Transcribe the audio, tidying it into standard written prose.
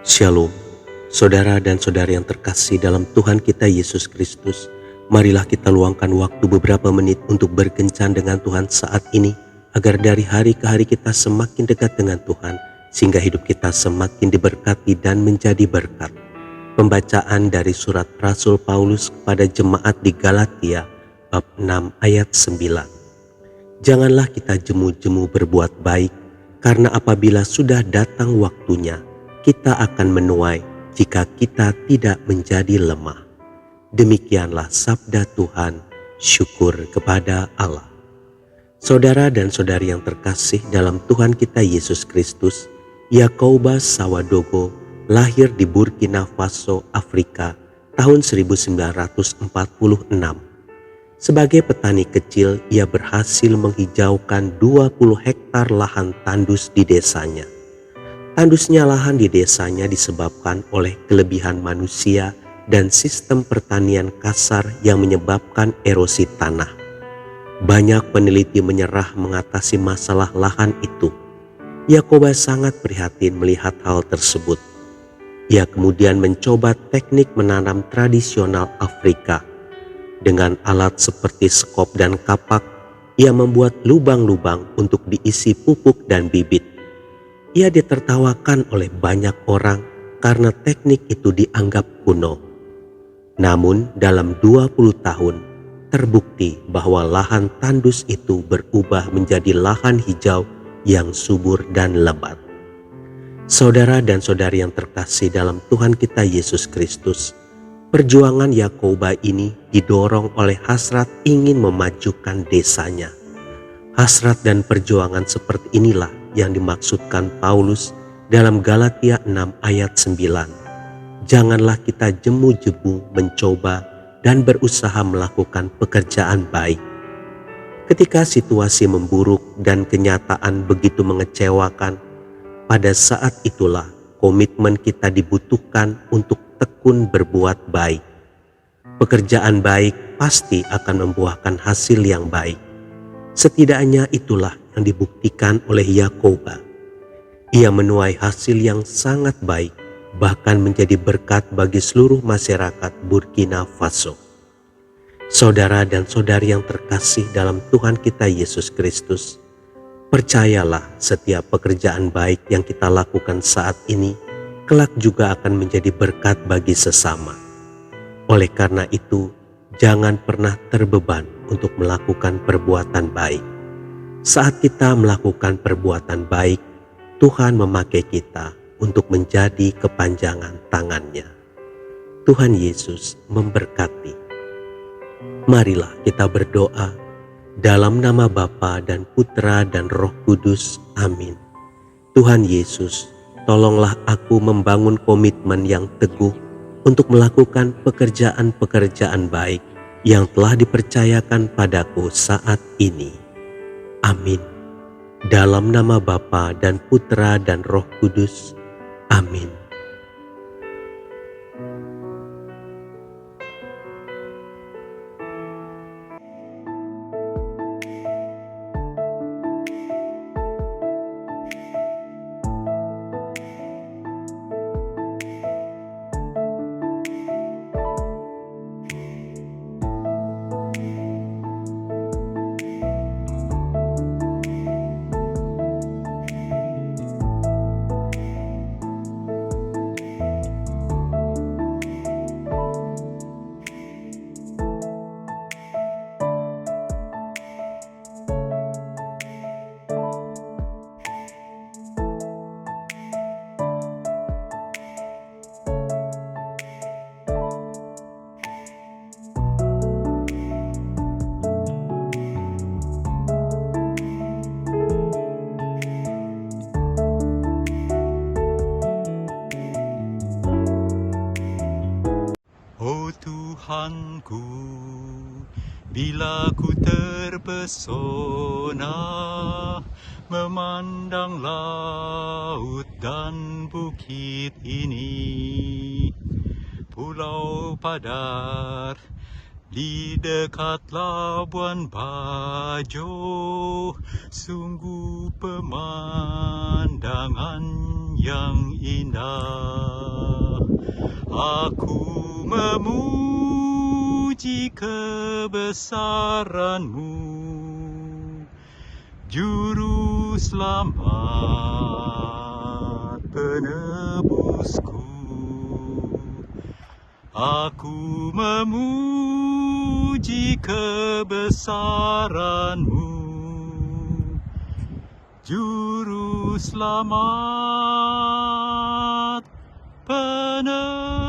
Shalom, saudara dan saudari yang terkasih dalam Tuhan kita Yesus Kristus. Marilah kita luangkan waktu beberapa menit untuk berkencan dengan Tuhan saat ini, agar dari hari ke hari kita semakin dekat dengan Tuhan, sehingga hidup kita semakin diberkati dan menjadi berkat. Pembacaan dari surat Rasul Paulus kepada jemaat di Galatia, bab 6 ayat 9. Janganlah kita jemu-jemu berbuat baik, karena apabila sudah datang waktunya, kita akan menuai jika kita tidak menjadi lemah. Demikianlah sabda Tuhan, syukur kepada Allah. Saudara dan saudari yang terkasih dalam Tuhan kita Yesus Kristus, Yakouba Sawadogo lahir di Burkina Faso, Afrika tahun 1946. Sebagai petani kecil, ia berhasil menghijaukan 20 hektar lahan tandus di desanya. Tandusnya lahan di desanya disebabkan oleh kelebihan manusia dan sistem pertanian kasar yang menyebabkan erosi tanah. Banyak peneliti menyerah mengatasi masalah lahan itu. Yakouba sangat prihatin melihat hal tersebut. Ia kemudian mencoba teknik menanam tradisional Afrika. Dengan alat seperti sekop dan kapak, ia membuat lubang-lubang untuk diisi pupuk dan bibit. Ia ditertawakan oleh banyak orang karena teknik itu dianggap kuno. Namun dalam 20 tahun, terbukti bahwa lahan tandus itu berubah menjadi lahan hijau yang subur dan lebat. Saudara dan saudari yang terkasih dalam Tuhan kita Yesus Kristus, perjuangan Yakouba ini didorong oleh hasrat ingin memajukan desanya. Hasrat dan perjuangan seperti inilah yang dimaksudkan Paulus dalam Galatia 6 ayat 9. Janganlah kita jemu-jemu mencoba dan berusaha melakukan pekerjaan baik. Ketika situasi memburuk dan kenyataan begitu mengecewakan, pada saat itulah komitmen kita dibutuhkan untuk tekun berbuat baik. Pekerjaan baik pasti akan membuahkan hasil yang baik. Setidaknya itulah yang dibuktikan oleh Yakouba. Ia menuai hasil yang sangat baik, bahkan menjadi berkat bagi seluruh masyarakat Burkina Faso. Saudara dan saudari yang terkasih dalam Tuhan kita Yesus Kristus, percayalah setiap pekerjaan baik yang kita lakukan saat ini kelak juga akan menjadi berkat bagi sesama. Oleh karena itu, jangan pernah terbeban untuk melakukan perbuatan baik. Saat kita melakukan perbuatan baik, Tuhan memakai kita untuk menjadi kepanjangan tangannya. Tuhan Yesus memberkati. Marilah kita berdoa dalam nama Bapa dan Putra dan Roh Kudus. Amin. Tuhan Yesus, tolonglah aku membangun komitmen yang teguh untuk melakukan pekerjaan-pekerjaan baik yang telah dipercayakan padaku saat ini. Amin. Dalam nama Bapa dan Putra dan Roh Kudus. Amin. Oh Tuhanku, bila ku terpesona memandang laut dan bukit ini, pulau Padar di dekat Labuan Bajo, sungguh pemandangan yang indah. Aku memuji kebesaran-Mu, Juru Selamat penebusku. Aku memuji kebesaran-Mu, Juru Selamat penebusku.